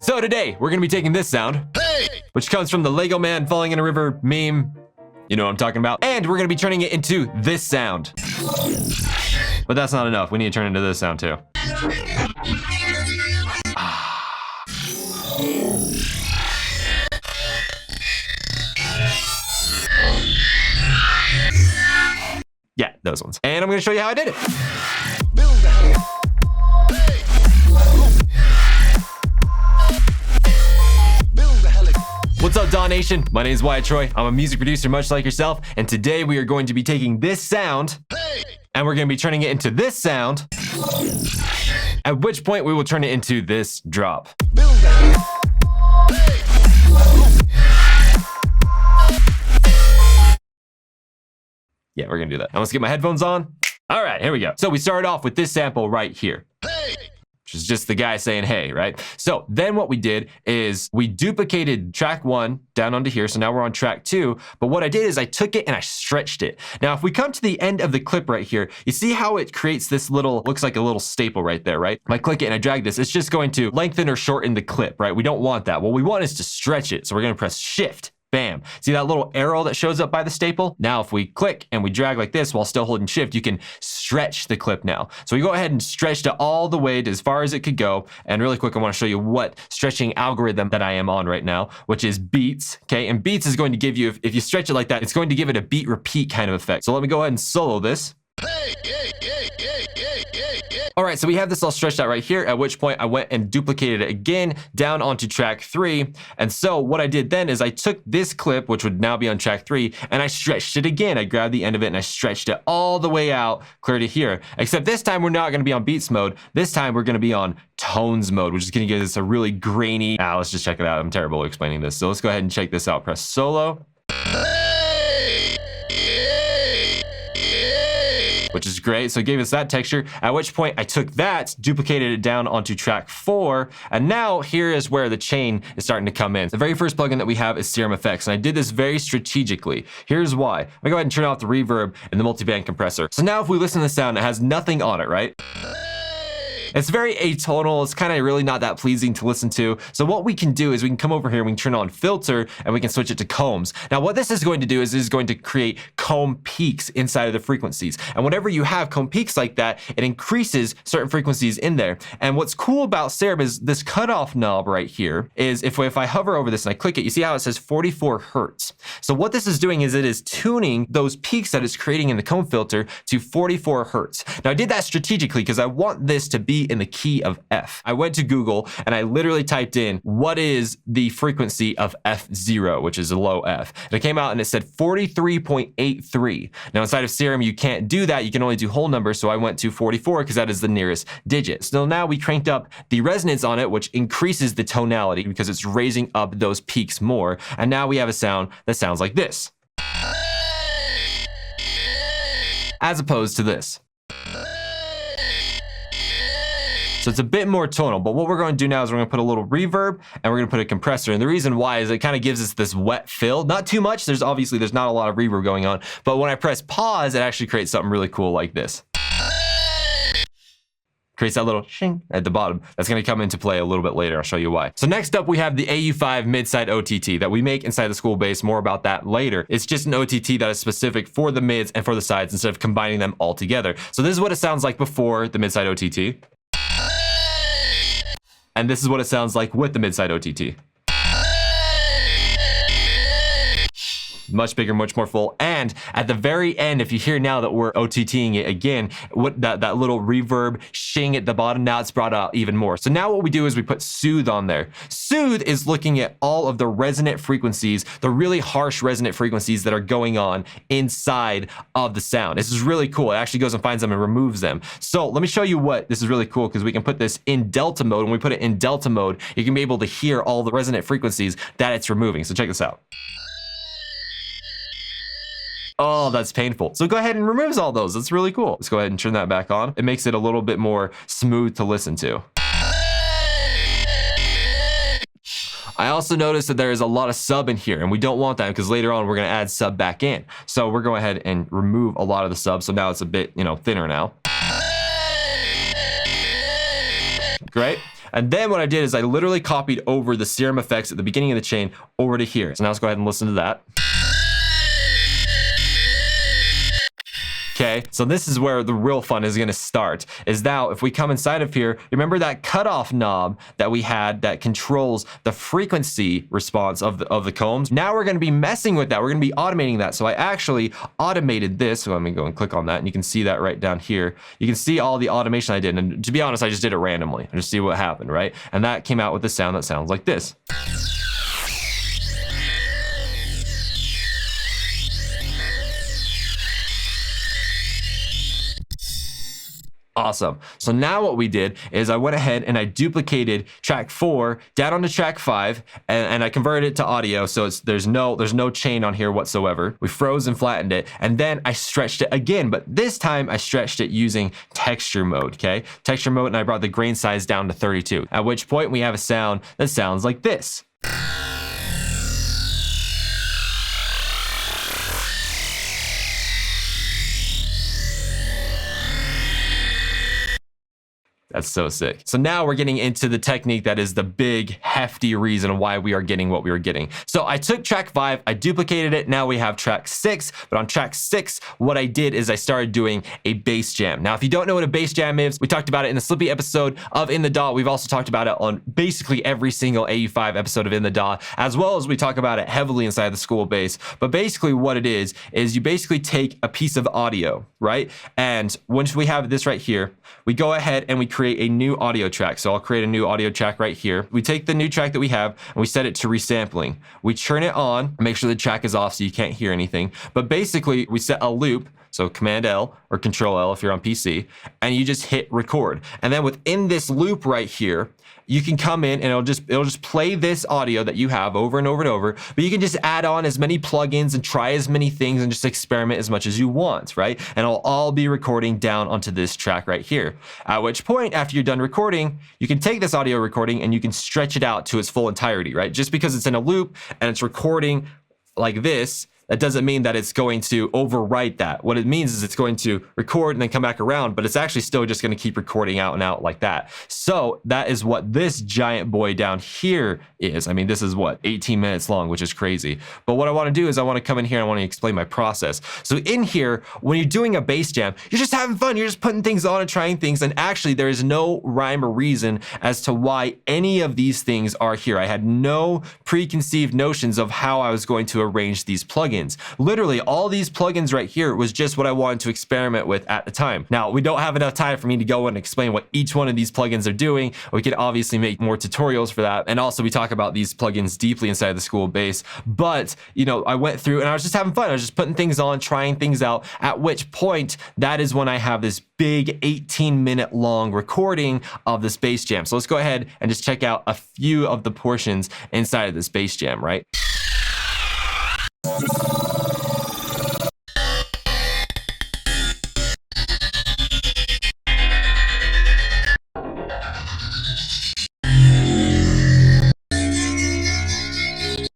So today, we're gonna be taking this sound, which comes from the Lego man falling in a river meme. You know what I'm talking about. And we're gonna be turning it into this sound. But that's not enough. We need to turn it into this sound too. Yeah, those ones. And I'm gonna show you how I did it. What's up, Dawn Nation? My name is Wyatt Troy. I'm a music producer much like yourself, and today we are going to be taking this sound and we're going to be turning it into this sound, at which point we will turn it into this drop. Yeah, we're going to do that. Now let's get my headphones on. All right, here we go. So we started off with this sample right here, which is just the guy saying, hey, right? So then what we did is we duplicated track 1 down onto here. So now we're on track 2. But what I did is I took it and I stretched it. Now, if we come to the end of the clip right here, you see how it creates this little, looks like a little staple right there, right? If I click it and I drag this, it's just going to lengthen or shorten the clip, right? We don't want that. What we want is to stretch it. So we're going to press Shift. Bam. See that little arrow that shows up by the staple? Now, if we click and we drag like this while still holding Shift, you can stretch the clip now. So we go ahead and stretched it all the way to as far as it could go. And really quick, I want to show you what stretching algorithm that I am on right now, which is beats. Okay. And beats is going to give you, if you stretch it like that, it's going to give it a beat repeat kind of effect. So let me go ahead and solo this. All right, so we have this all stretched out right here, at which point I went and duplicated it again down onto track 3. And so what I did then is I took this clip, which would now be on track 3, and I stretched it again. I grabbed the end of it and I stretched it all the way out, clear to here. Except this time we're not gonna be on beats mode. This time we're gonna be on tones mode, which is gonna give us a really grainy, let's just check it out. I'm terrible at explaining this. So let's go ahead and check this out. Press solo. Which is great. So it gave us that texture, at which point I took that, duplicated it down onto track 4, and now here is where the chain is starting to come in. The very first plugin that we have is Serum Effects, and I did this very strategically. Here's why. I go ahead and turn off the reverb and the multiband compressor. So now if we listen to the sound, it has nothing on it, right? It's very atonal. It's kind of really not that pleasing to listen to. So what we can do is we can come over here, we can turn on filter, and we can switch it to combs. Now what this is going to do is it's going to create comb peaks inside of the frequencies. And whenever you have comb peaks like that, it increases certain frequencies in there. And what's cool about Serum is this cutoff knob right here is if I hover over this and I click it, you see how it says 44 Hertz. So what this is doing is it is tuning those peaks that it's creating in the comb filter to 44 Hertz. Now I did that strategically because I want this to be in the key of F. I went to Google and I literally typed in what is the frequency of F0, which is a low F. And it came out and it said 43.83. Now inside of Serum, you can't do that. You can only do whole numbers. So I went to 44 because that is the nearest digit. So now we cranked up the resonance on it, which increases the tonality because it's raising up those peaks more. And now we have a sound that sounds like this, as opposed to this. So it's a bit more tonal, but what we're going to do now is we're going to put a little reverb and we're going to put a compressor. And the reason why is it kind of gives us this wet fill. Not too much. There's not a lot of reverb going on, but when I press pause, it actually creates something really cool like this. Creates that little shing at the bottom. That's going to come into play a little bit later. I'll show you why. So next up, we have the Au5 Mid Side Ott that we make inside the school base. More about that later. It's just an OTT that is specific for the mids and for the sides instead of combining them all together. So this is what it sounds like before the Mid Side OTT. And this is what it sounds like with the mid-side OTT. Much bigger, much more full. And at the very end, if you hear now that we're OTTing it again, what that little reverb shing at the bottom, now it's brought out even more. So now what we do is we put soothe on there. Soothe is looking at all of the resonant frequencies, the really harsh resonant frequencies that are going on inside of the sound. This is really cool. It actually goes and finds them and removes them. So let me show you what this is really cool, because we can put this in delta mode. When we put it in delta mode, you can be able to hear all the resonant frequencies that it's removing. So check this out. Oh, that's painful. So go ahead and removes all those. That's really cool. Let's go ahead and turn that back on. It makes it a little bit more smooth to listen to. I also noticed that there is a lot of sub in here, and we don't want that because later on we're going to add sub back in. So we're going ahead and remove a lot of the sub. So now it's a bit, thinner now. Great. And then what I did is I literally copied over the Serum Effects at the beginning of the chain over to here. So now let's go ahead and listen to that. Okay, so this is where the real fun is gonna start, is now if we come inside of here, remember that cutoff knob that we had that controls the frequency response of the combs? Now we're gonna be messing with that. We're gonna be automating that. So I actually automated this. So let me go and click on that and you can see that right down here. You can see all the automation I did. And to be honest, I just did it randomly. I just see what happened, right? And that came out with a sound that sounds like this. Awesome. So now what we did is I went ahead and I duplicated track 4 down onto track 5 and I converted it to audio. So there's no chain on here whatsoever. We froze and flattened it. And then I stretched it again, but this time I stretched it using texture mode. Okay. Texture mode. And I brought the grain size down to 32, at which point we have a sound that sounds like this. That's so sick. So now we're getting into the technique that is the big, hefty reason why we are getting what we were getting. So I took track 5, I duplicated it. Now we have track 6, but on track 6, what I did is I started doing a bass jam. Now, if you don't know what a bass jam is, we talked about it in the Slippy episode of In the Dot. We've also talked about it on basically every single Au5 episode of In the Dot, as well as we talk about it heavily inside the school bass. But basically what it is you basically take a piece of audio, right? And once we have this right here, we go ahead and we create a new audio track. So I'll create a new audio track right here. We take the new track that we have and we set it to resampling. We turn it on, make sure the track is off so you can't hear anything. But basically we set a loop. So Command L or Control L if you're on PC, and you just hit record. And then within this loop right here, you can come in and it'll just play this audio that you have over and over and over, but you can just add on as many plugins and try as many things and just experiment as much as you want, right? And it'll all be recording down onto this track right here. At which point, after you're done recording, you can take this audio recording and you can stretch it out to its full entirety, right? Just because it's in a loop and it's recording like this, that doesn't mean that it's going to overwrite that. What it means is it's going to record and then come back around, but it's actually still just going to keep recording out and out like that. So that is what this giant boy down here is. I mean, this is what, 18 minutes long, which is crazy. But what I want to do is I want to come in here and I want to explain my process. So in here, when you're doing a bass jam, you're just having fun. You're just putting things on and trying things. And actually there is no rhyme or reason as to why any of these things are here. I had no preconceived notions of how I was going to arrange these plugins. Literally all these plugins right here was just what I wanted to experiment with at the time. Now we don't have enough time for me to go and explain what each one of these plugins are doing. We can obviously make more tutorials for that. And also we talk about these plugins deeply inside the school base. But you know, I went through and I was just having fun. I was just putting things on, trying things out, at which point that is when I have this big 18-minute long recording of this bass jam. So let's go ahead and just check out a few of the portions inside of this bass jam, right?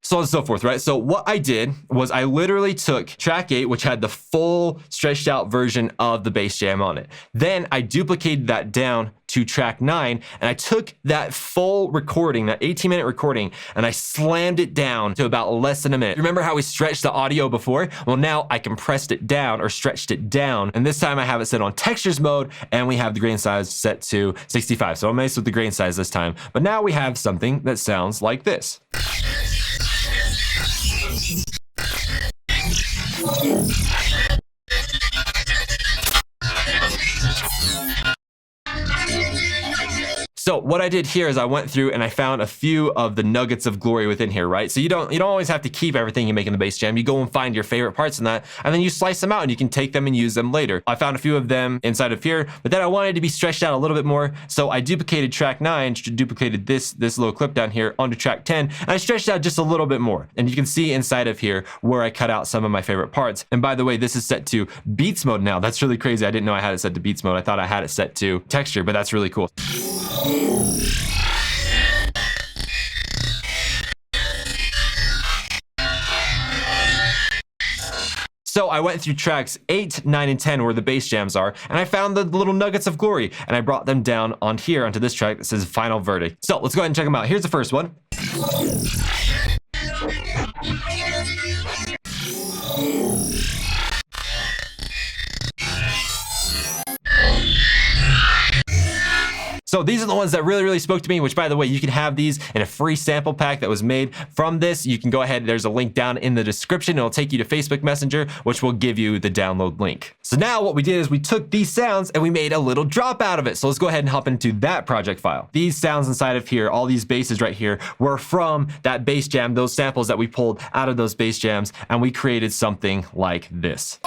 So on and so forth, right? So what I did was I literally took track 8, which had the full stretched out version of the bass jam on it. Then I duplicated that down to track 9 and I took that full recording, that 18-minute recording, and I slammed it down to about less than a minute. Remember how we stretched the audio before? Well, now I compressed it down or stretched it down, and this time I have it set on textures mode and we have the grain size set to 65. So I messed with the grain size this time, but now we have something that sounds like this. So what I did here is I went through and I found a few of the nuggets of glory within here, right? So you don't always have to keep everything you make in the bass jam. You go and find your favorite parts in that, and then you slice them out and you can take them and use them later. I found a few of them inside of here, but then I wanted to be stretched out a little bit more. So I duplicated track 9, duplicated this little clip down here onto track 10, and I stretched it out just a little bit more. And you can see inside of here where I cut out some of my favorite parts. And by the way, this is set to beats mode now. That's really crazy. I didn't know I had it set to beats mode. I thought I had it set to texture, but that's really cool. So I went through tracks 8, 9, and 10 where the bass jams are, and I found the little nuggets of glory, and I brought them down on here onto this track that says Final Verdict. So let's go ahead and check them out. Here's the first one. So these are the ones that really spoke to me, which by the way, you can have these in a free sample pack that was made from this. You can go ahead, there's a link down in the description. It'll take you to Facebook Messenger, which will give you the download link. So now what we did is we took these sounds and we made a little drop out of it. So let's go ahead and hop into that project file. These sounds inside of here, all these basses right here, were from that bass jam, those samples that we pulled out of those bass jams, and we created something like this.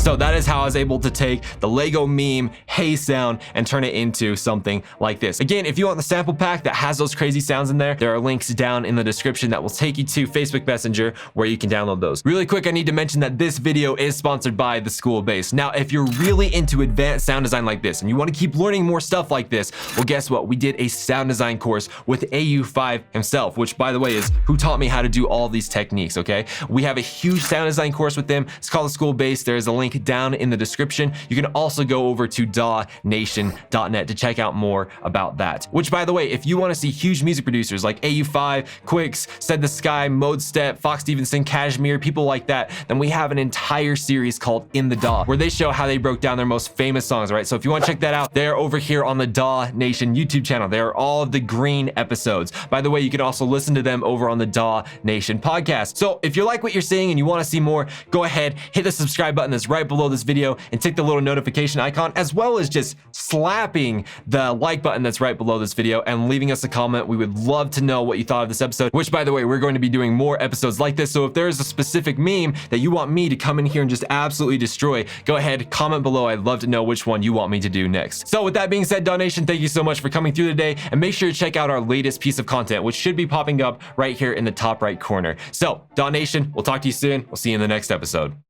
So that is how I was able to take the Lego meme hey sound and turn it into something like this. Again, if you want the sample pack that has those crazy sounds in there, there are links down in the description that will take you to Facebook Messenger where you can download those. Really quick, I need to mention that this video is sponsored by the School Base. Now, if you're really into advanced sound design like this and you want to keep learning more stuff like this, well, guess what? We did a sound design course with Au5 himself, which by the way is who taught me how to do all these techniques, okay? We have a huge sound design course with them. It's called the School Base. There is a link down in the description. You can also go over to dawnation.net to check out more about that. Which by the way, if you want to see huge music producers like Au5, Quicks, Said the Sky, Mode Step, Fox Stevenson, Kashmir, people like that, then we have an entire series called In the DAW, where they show how they broke down their most famous songs, right? So if you want to check that out, they're over here on the DAW Nation YouTube channel. They are all of the green episodes. By the way, you can also listen to them over on the DAW Nation podcast. So if you like what you're seeing and you want to see more, go ahead, hit the subscribe button that's right below this video and tick the little notification icon, as well as just slapping the like button that's right below this video and leaving us a comment. We would love to know what you thought of this episode, which by the way, we're going to be doing more episodes like this. So if there is a specific meme that you want me to come in here and just absolutely destroy, go ahead, comment below. I'd love to know which one you want me to do next. So with that being said, Dawn Nation, thank you so much for coming through today, and make sure to check out our latest piece of content, which should be popping up right here in the top right corner. So Dawn Nation, we'll talk to you soon. We'll see you in the next episode.